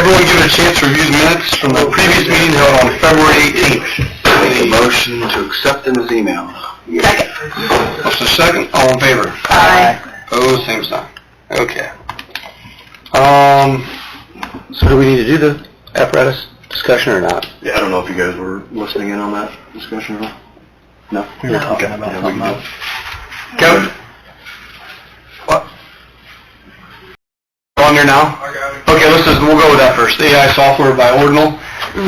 everyone give it a chance to review the minutes from the previous meeting held on February 18th? A motion to accept them as email. Second. What's the second? All in favor? Aye. Opposed, same sign. Okay. So do we need to do the apparatus Discussion or not? Yeah, I don't know if you guys were listening in on that discussion or not. No? We were talking about Yeah, we can do it. Kevin? What? On there now? I got it. Okay, we'll go with that first. AI software by Ordinal.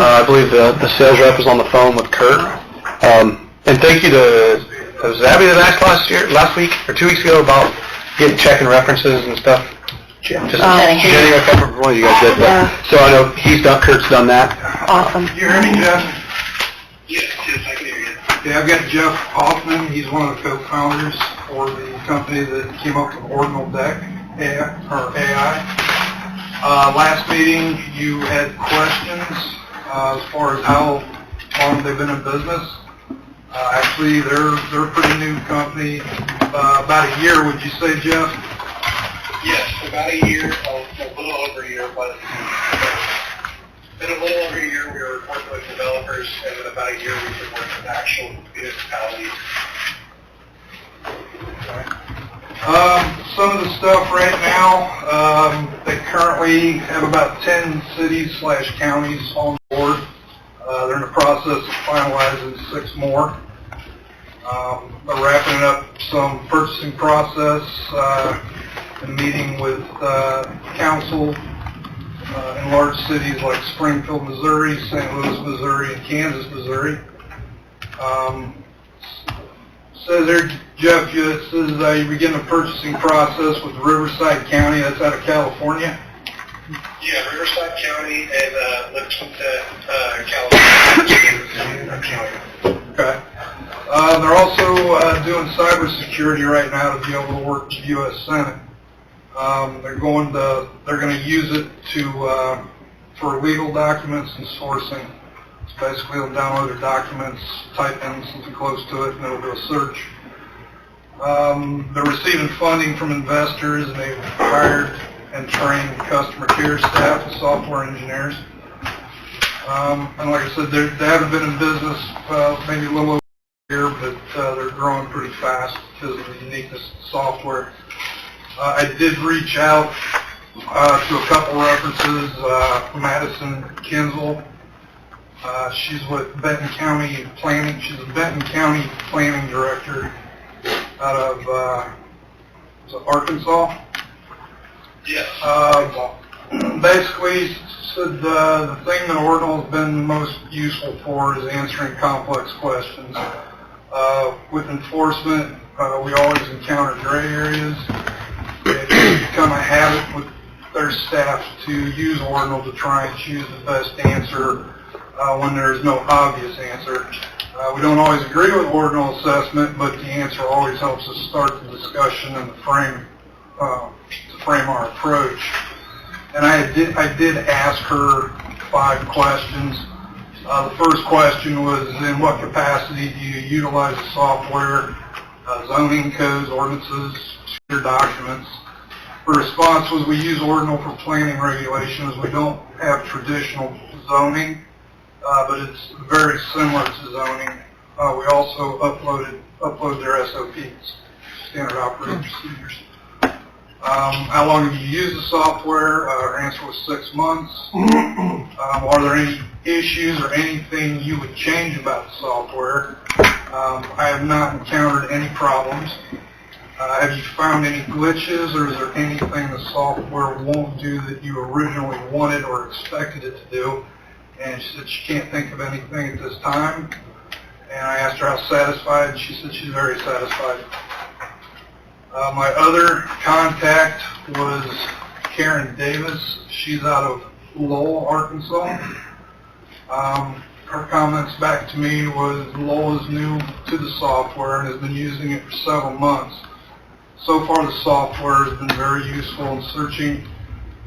I believe the sales rep is on the phone with Kurt. And thank you to, was Abby that asked last week or 2 weeks ago about checking references and stuff? Jenny, I can't remember what you guys did, but, so I know Kurt's done that. Awesome. You hear me, Jeff? Yes, I can hear you. Yeah, I've got Jeff Hoffman. He's one of the co-founders for the company that came up with Ordinal Deck, AI. Last meeting, you had questions as far as how long they've been in business. Actually, they're a pretty new company. About a year, would you say, Jeff? Yes, about a year, a little over a year, but in a little over a year we were working with developers, and in about a year we've been working with actual municipalities. Some of the stuff right now, they currently have about 10 cities/counties on board. They're in the process of finalizing 6 more. They're wrapping up some purchasing process, and meeting with council in large cities like Springfield, Missouri, St. Louis, Missouri, and Kansas, Missouri. Says there, Jeff, it says you begin the purchasing process with Riverside County. That's out of California. Yeah, Riverside County and Livingston, California. Okay. They're also doing cybersecurity right now to be able to work with the U.S. Senate. They're going to use it for legal documents and sourcing. So basically, they'll download their documents, type in something close to it, and it'll do a search. They're receiving funding from investors, and they've hired and trained customer care staff and software engineers. And like I said, they haven't been in business maybe a little over a year, but they're growing pretty fast because of the uniqueness of the software. I did reach out to a couple references. Madison Kinzel, she's with Benton County Planning. She's a Benton County Planning Director out of Arkansas. Yes. Basically, said the thing that Ordinal has been most useful for is answering complex questions. With enforcement, we always encounter gray areas. It's become a habit with their staff to use Ordinal to try and choose the best answer when there's no obvious answer. We don't always agree with Ordinal assessment, but the answer always helps us start the discussion and to frame our approach. And I did ask her 5 questions. The first question was, in what capacity do you utilize the software, zoning codes, ordinances, secure documents? Her response was, we use Ordinal for planning regulations. We don't have traditional zoning, but it's very similar to zoning. We also upload their SOPs, standard operating procedures. How long have you used the software? Her answer was 6 months. Are there any issues or anything you would change about the software? I have not encountered any problems. Have you found any glitches, or is there anything the software won't do that you originally wanted or expected it to do? And she said she can't think of anything at this time. And I asked her how satisfied, and she said she's very satisfied. My other contact was Karen Davis. She's out of Lowell, Arkansas. Her comments back to me was Lowell is new to the software and has been using it for several months. So far, the software has been very useful in searching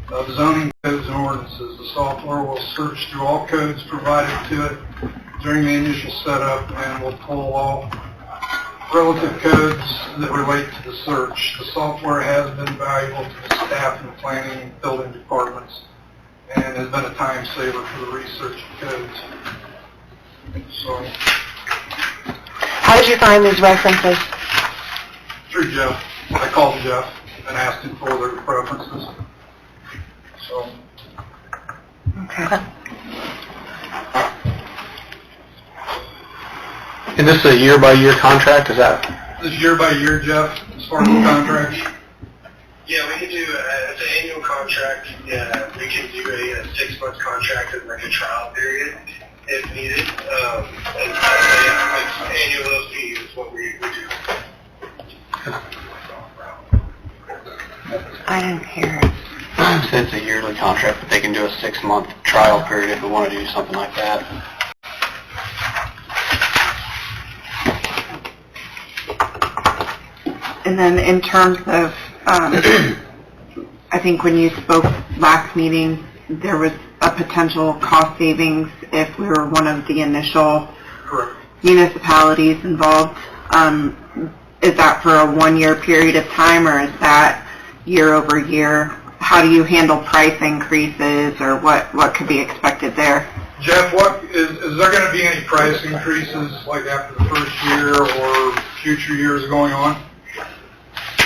the zoning codes and ordinances. The software will search through all codes provided to it during the initial setup and will pull all relative codes that relate to the search. The software has been valuable to the staff in the planning and building departments, and has been a time saver for the research kids. So, How did you find these references? through Jeff, I called Jeff and asked him for their preferences. So, Okay. And this is a year-by-year contract, is that? this year by year, Jeff, as far as the contract, Yeah, we can do, it's an annual contract. Yeah, we can do a 6-month contract with like a trial period if needed. And yeah, like annual fee is what we do. I didn't hear it. It's a yearly contract, but they can do a 6-month trial period if we want to do something like that. And then in terms of, I think when you spoke last meeting, there was a potential cost savings if we were one of the initial correct. municipalities involved. Is that for a 1-year period of time, or is that year over year? How do you handle price increases, or what could be expected there? Jeff, is there going to be any price increases like after the first year or future years going on?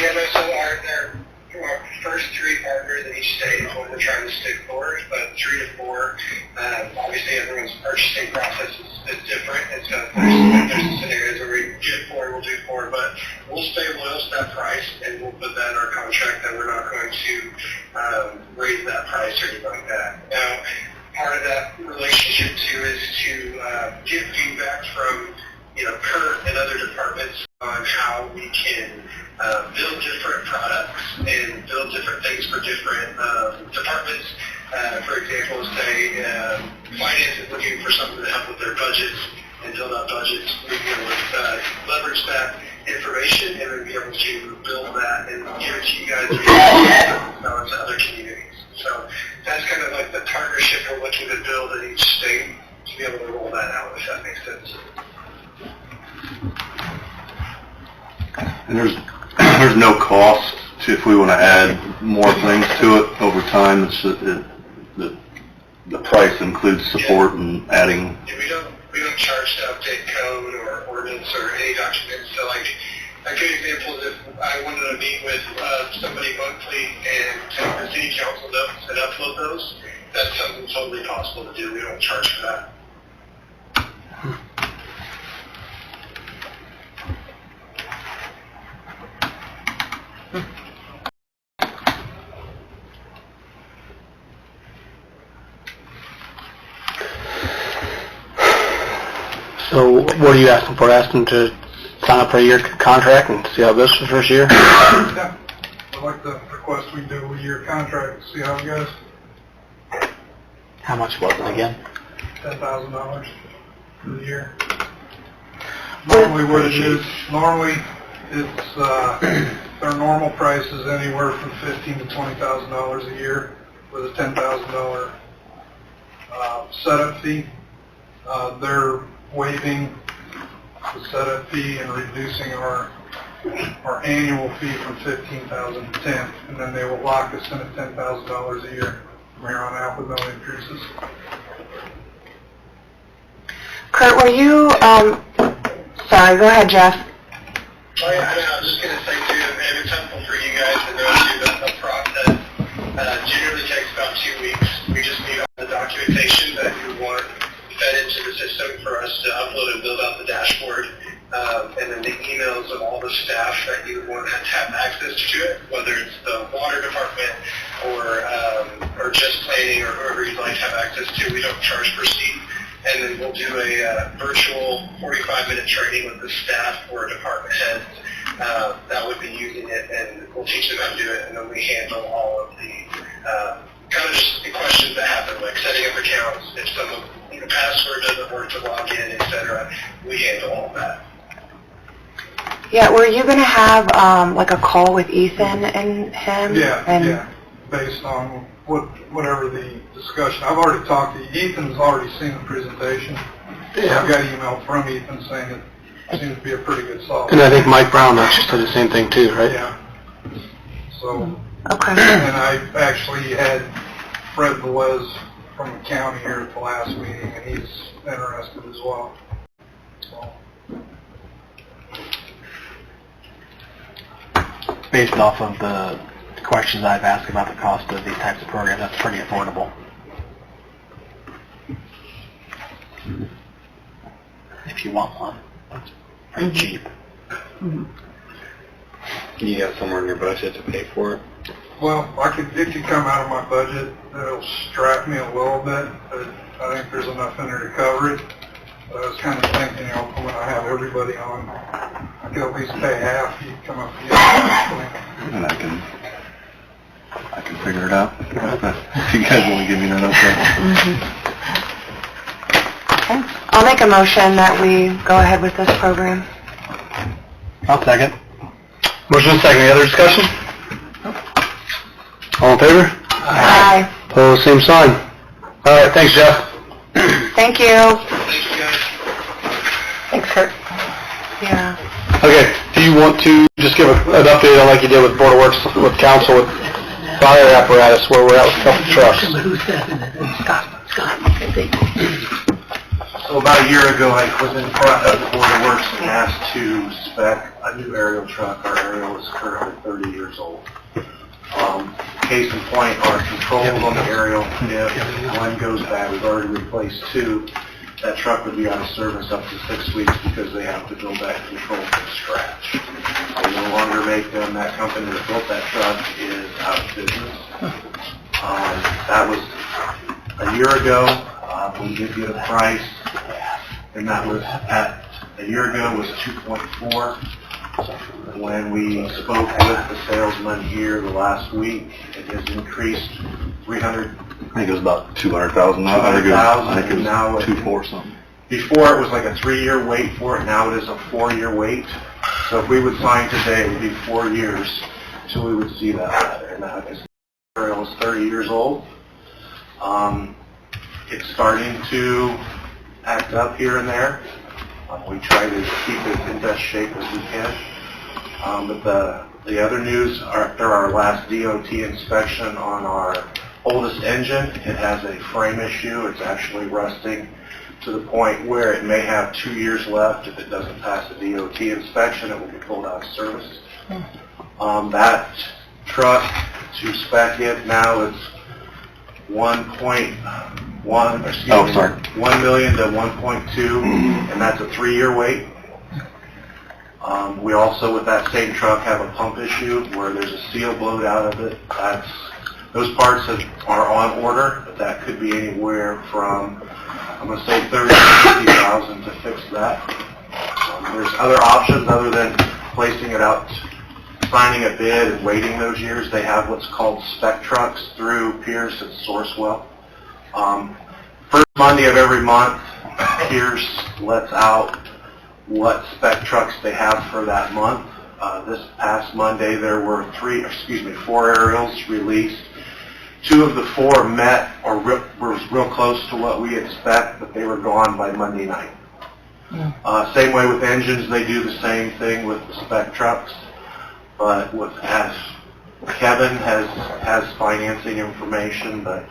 Yeah, no, so our first 3 partners in each state is what we're trying to stick for, but 3 to 4, obviously everyone's purchasing process is different, and so there's scenarios where we get 4, we'll do 4, but we'll stay loyal to that price, and we'll put that in our contract that we're not going to raise that price or anything like that. Now, part of that relationship too is to get feedback from Kurt and other departments on how we can build different products and build different things for different departments. For example, say finance is looking for something to help with their budgets and build out budgets. We'd be able to leverage that information and then be able to build that and give it to you guys to other communities. So that's kind of like the partnership we're looking to build in each state to be able to roll that out, if that makes sense. And there's no cost to, if we want to add more things to it over time. It's the price includes support and adding. Yeah, we don't charge to update code or ordinance or any documents. So like a good example is if I wanted to meet with somebody monthly and take the city council notes and upload those, that's something totally possible to do. We don't charge for that. So what are you asking for? Asking to sign up for a year contract and see how it goes for the first year? Yeah, I'd like to request we do a year contract, see how it goes. How much was it again? $10,000 for the year. Normally what it is, it's, their normal price is anywhere from $15,000 to $20,000 a year with a $10,000 setup fee. They're waiving the setup fee and reducing our annual fee from $15,000 to $10,000, and then they will lock us in at $10,000 a year from here on out with no increases. Kurt, were you, sorry, go ahead, Jeff. Oh yeah, I was just going to say too, if it's helpful for you guys to know too, that the process generally takes about 2 weeks. We just need all the documentation that you want fed into the system for us to upload and build out the dashboard, and then the emails of all the staff that you want to have access to it, whether it's the water department or just planning or whoever you'd like to have access to. We don't charge per seat. And then we'll do a virtual 45-minute training with the staff or department heads that would be using it, and we'll teach them how to do it, and then we handle all of the kind of just the questions that happen, like setting up accounts, if someone, the password doesn't work to log in, etc. We handle all of that. Yeah, were you going to have like a call with Ethan and him? Yeah, based on whatever the discussion. I've already talked to Ethan's already seen the presentation. Yeah. I've got an email from Ethan saying it seems to be a pretty good software. And I think Mike Brown actually said the same thing too, right? Yeah. So, Okay. and I actually had Fred Velez from the county here at the last meeting, and he's interested as well. So, Based off of the questions I've asked about the cost of these types of programs, that's pretty affordable. If you want one, that's pretty cheap. You got somewhere in your budget to pay for it? well, it could come out of my budget. It'll strap me a little bit, but I think there's enough in there to cover it. But I was kind of thinking, when I have everybody on, I could at least pay half. You come up with the other. And I can figure it out. If you guys want to give me that, okay. Okay. I'll make a motion that we go ahead with this program. I'll second. Motion and second. Any other discussion? All in favor? Aye. Opposed, same sign. All right, thanks, Jeff. Thank you. Thank you, guys. Thanks, Kurt. Yeah. Okay, do you want to just give an update on like you did with Board of Works, with council, with fire apparatus, where we're at with a couple trucks? Scott, I think. So about a year ago, I was in front of the Board of Works and asked to spec a new aerial truck. Our aerial is currently 30 years old. Case in point, our controls on the aerial, if one goes bad, we've already replaced two, that truck would be out of service up to 6 weeks because they have to build that control from scratch. They no longer make them. That company that built that truck is out of business. That was a year ago. We did get a price, and that was a year ago was 2.4. When we spoke with the salesman here the last week, it has increased 300. I think it was about 200,000. I think it was 2.4 something. Before it was like a 3-year wait for it. Now it is a 4-year wait. So if we would sign today, it would be 4 years till we would see that letter. And now this aerial is 30 years old. It's starting to act up here and there. We try to keep it in best shape as we can. But the other news, after our last DOT inspection on our oldest engine, it has a frame issue. It's actually rusting to the point where it may have 2 years left. If it doesn't pass the DOT inspection, it will be pulled out of service. That truck, to spec it now, is 1 million to 1.2, and that's a 3-year wait. We also, with that same truck, have a pump issue where there's a seal blowed out of it. Those parts are on order, but that could be anywhere from, I'm going to say, $30,000 to $50,000 to fix that. There's other options other than placing it out, signing a bid and waiting those years. They have what's called spec trucks through Pierce and Sourcewell. First Monday of every month, Pierce lets out what spec trucks they have for that month. This past Monday, there were 4 aerials released. 2 of the 4 met or were real close to what we expect, but they were gone by Monday night. Same way with engines, they do the same thing with the spec trucks, but as Kevin has financing information, but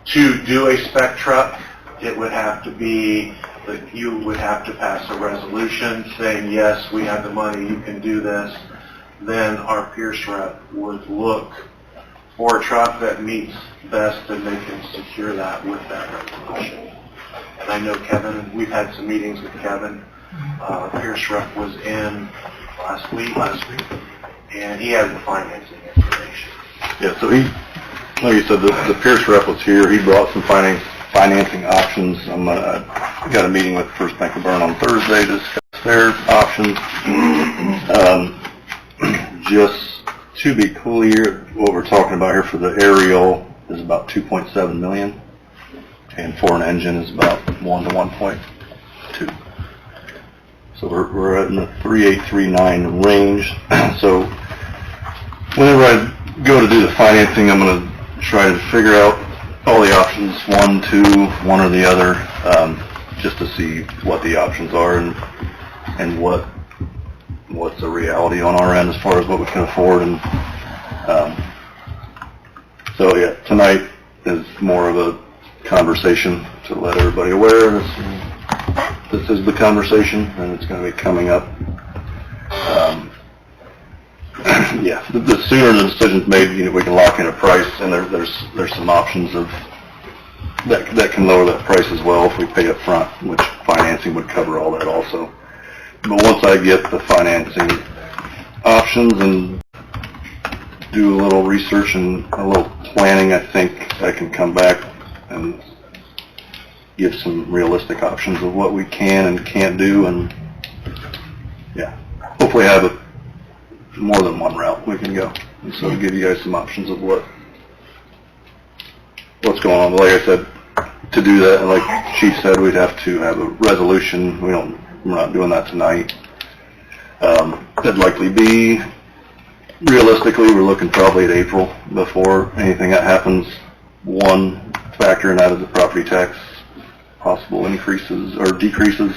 to do a spec truck, it would have to be that you would have to pass a resolution saying, yes, we have the money, you can do this. Then our Pierce rep would look for a truck that meets best, and they can secure that with that resolution. And I know Kevin, we've had some meetings with Kevin. Pierce rep was in last week, and he has the financing information. Yeah, so he, like you said, the Pierce rep was here. He brought some financing options. I got a meeting with First Bank of Bern on Thursday to discuss their options. Just to be clear, what we're talking about here for the aerial is about 2.7 million, and for an engine is about 1 to 1.2. So we're in the 3.839 range. So whenever I go to do the financing, I'm going to try to figure out all the options, 1, 2, one or the other, just to see what the options are and what's the reality on our end as far as what we can afford. And so yeah, tonight is more of a conversation to let everybody aware this is the conversation, and it's going to be coming up. Yeah, the sooner the decision's made, we can lock in a price, and there's some options of that can lower that price as well if we pay up front, which financing would cover all that also. But once I get the financing options and do a little research and a little planning, I think I can come back and give some realistic options of what we can and can't do, and yeah, hopefully have more than one route we can go. And so give you guys some options of what's going on. But like I said, to do that, and like Chief said, we'd have to have a resolution. We're not doing that tonight. It'd likely be, realistically, we're looking probably at April before anything that happens. One factor in that is the property tax possible increases or decreases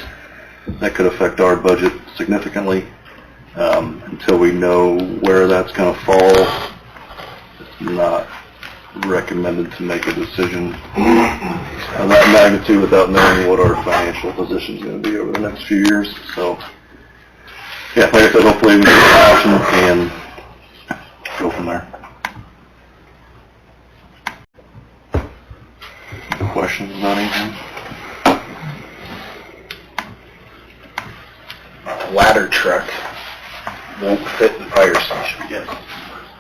that could affect our budget significantly. Until we know where that's going to fall, it's not recommended to make a decision of that magnitude without knowing what our financial position is going to be over the next few years. So, yeah, like I said, hopefully we get an option and go from there. Questions about anything? Ladder truck won't fit in the fire station. Yes.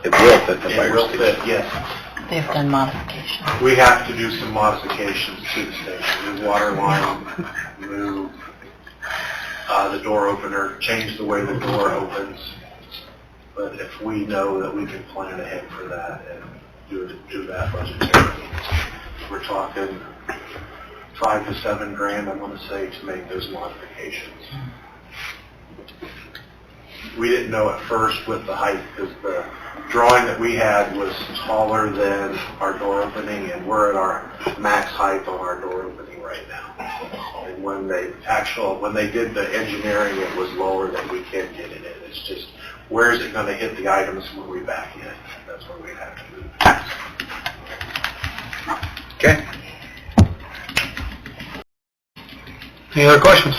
It will fit in the It fire will station. fit, yes. They've done modifications. We have to do some modifications to the station, move water line, move the door opener, change the way the door opens. But if we know that we can plan ahead for that and do that budgetarily, we're talking $5 to $7 grand, I want to say, to make those modifications. We didn't know at first with the height, because the drawing that we had was taller than our door opening, and we're at our max height on our door opening right now. And when they did the engineering, it was lower than we can get it in. It's just, where is it going to hit the items when we back in? That's where we have to move. Okay. Any other questions?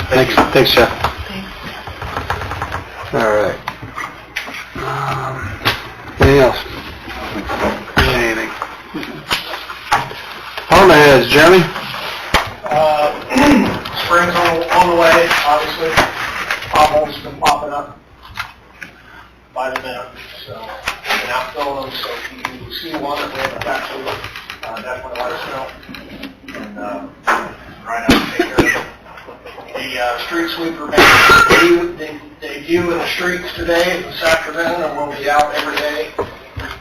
Thanks, Jeff. All right. Anything else? Anything? Department heads, Jeremy? Spring's on the way, obviously. Potholes been popping up by the minute, so we've been out filling them. So if you see one that we haven't got to, definitely let us know. And right out and take care of it. The street sweeper made debut in the streets today, this afternoon, and we'll be out every day.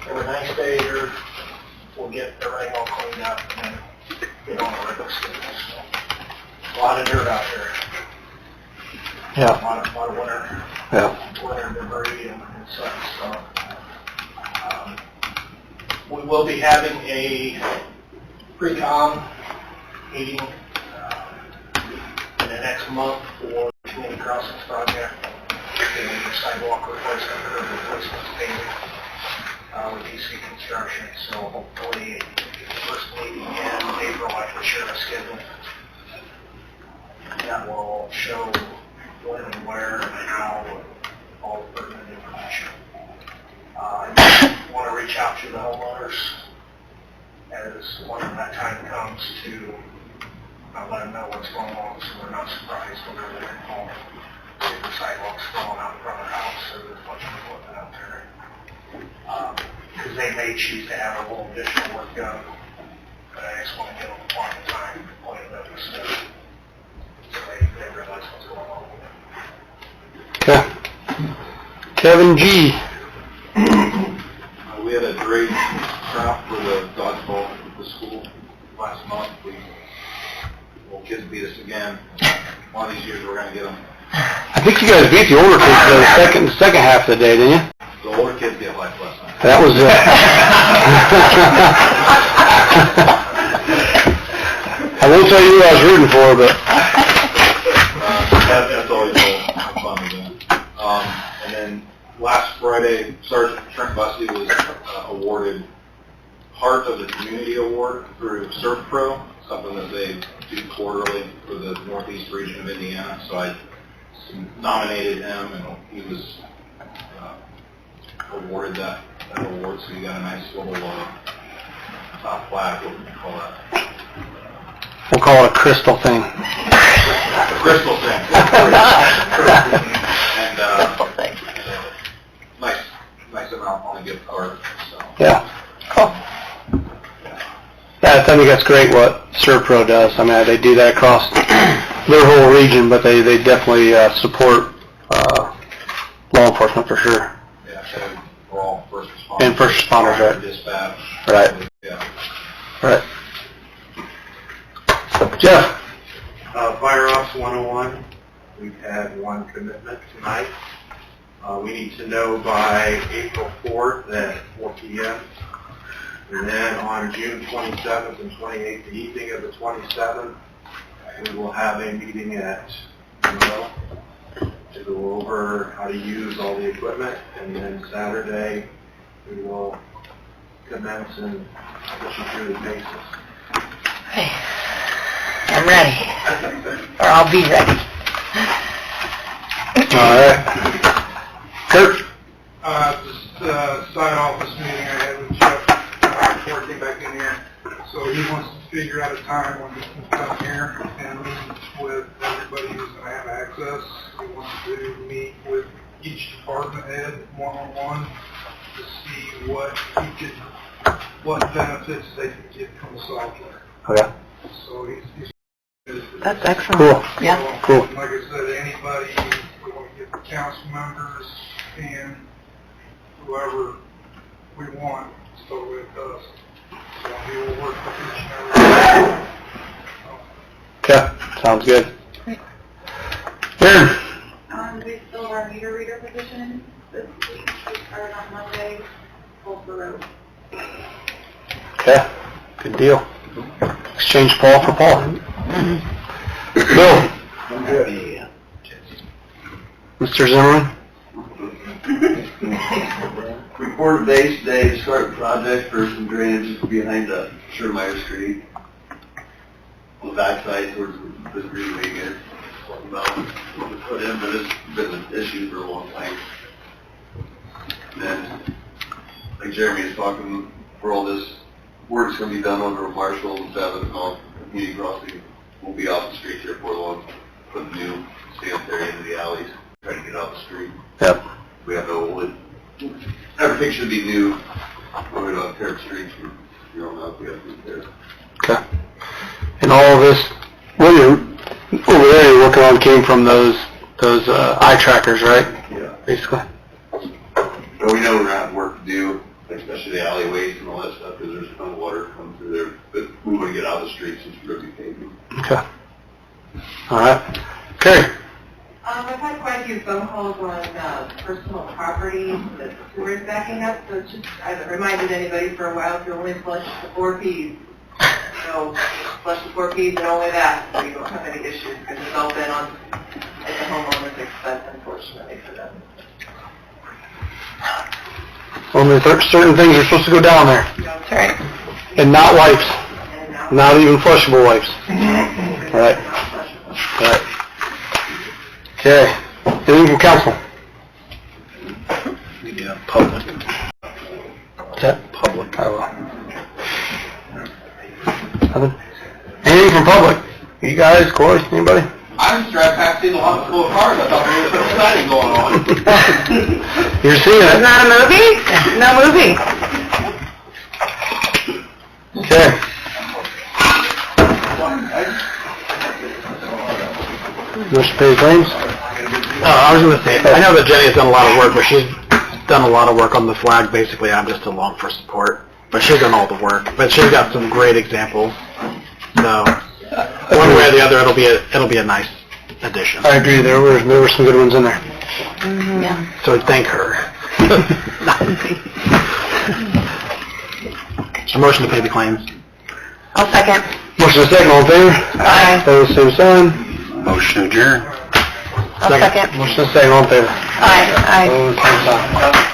Every nice day here, we'll get everything all cleaned up and get on the regular schedule. So, a lot of dirt out there. Yeah. A lot of winter debris and such. So, we will be having a pre-com meeting in the next month for the community crossings project. Doing the sidewalk replacement or replacement paving with DC Construction. So hopefully the first meeting in April, I can share a schedule that will show when and where and how all the pertinent information. I want to reach out to the homeowners as when that time comes to let them know what's going on, so they're not surprised whenever they call. See the sidewalks falling out in front of the house, or there's a bunch of equipment out there. Because they may choose to have a little additional work done, but I just want to give them plenty of time to point it up and stuff, so they realize what's going on with it. Okay. Kevin G. We had a great crop for the dodgeball at the school last month. Little kids beat us again. One of these years we're going to get them. I think you guys beat the older kids the second half of the day, didn't you? The older kids get life last night. That was it. I won't tell you who I was rooting for, but That's always fun again. And then last Friday, Sergeant Trent Bussey was awarded part of the community award through Surf Pro, something that they do quarterly for the Northeast region of Indiana. So I nominated him, and he was awarded that award. So he got a nice little top flag, what would you call that? We'll call it a crystal thing. Crystal thing. And nice amount on a gift card. So. Yeah. Cool. Yeah, I think that's great what Serpro does. I mean, they do that across their whole region, but they definitely support law enforcement for sure. Yeah, so we're all first responders. And first responders, right? Dispatch. Right. Yeah. Right. Jeff? Fire Ops 101, we've had one commitment tonight. We need to know by April 4th at 4 p.m. And then on June 27th and 28th, the evening of the 27th, we will have a meeting at Monroe to go over how to use all the equipment. And then Saturday, we will commence and push you through the basis. Hey, I'm ready. Or I'll be ready. All right. Kurt? Just sign off this meeting I had with Jeff before I came back in here. So he wants to figure out a time when he can come here and meet with everybody who's going to have access. He wants to meet with each department head one-on-one to see what benefits they can get from the software. Okay. So he's That's excellent. Cool. Yeah. Cool. Like I said, anybody, we want to get the council members and whoever we want, so it does. So we will work with each and every one. Okay. Sounds good. Aaron? We still have our meter reader position this week. We started on Monday, full for road. Okay. Good deal. Exchange Paul for Paul. Bill? I'm good. Mr. Zimmerman? Report base day to start the project for some drainage behind Schermeyer Street. On the backside towards the greenway here. Talking about what we put in, but it's been an issue for a long time. And then, like Jeremy is talking, for all this work's going to be done over Marshall and 7th and community crossing. We'll be off the street here for long. Put new sanitary into the alleys, try to get off the street. Yep. We have no wood. Everything should be new. We're going to tear the streets from here on out. We have to there. Okay. And all of this, what you're over there you're working on came from those eye trackers, right? Yeah. Basically. But we know we're going to have work to do, especially the alleyways and all that stuff, because there's a ton of water coming through there. But we want to get out of the streets and really paving. Okay. All right. Okay. I've had quite a few phone calls on personal property that the sewer is backing up, so it's just, I haven't reminded anybody for a while to only flush the 4 Ps. So flush the 4 Ps and only that, so you don't have any issues, because it's all been at the homeowner's expense, unfortunately, for them. Only certain things are supposed to go down there. That's right. And not wipes. And now, Not even flushable wipes. All right. All right. Okay. Anything from council? Yeah, public. Is that public? I will. Nothing? Anything from public? You guys, Corey, anybody? I just drive past seeing a lot full of cars. I thought there was some exciting going on. You're seeing it? not a movie? No movie. Okay. Wish to pay claims? I was going to say, I know that Jenny has done a lot of work, but she's done a lot of work on the flag. Basically, I'm just along for support. But she's done all the work. But she's got some great examples. So, one way or the other, it'll be a nice addition. I agree. There were some good ones in there. Yeah. So thank her. A motion to pay the claims. I'll second. Motion is second. All in favor? Aye. Opposed, same sign. Motion adjourned. I'll second. Motion is second. All in favor? Aye. Aye. Opposed, same sign.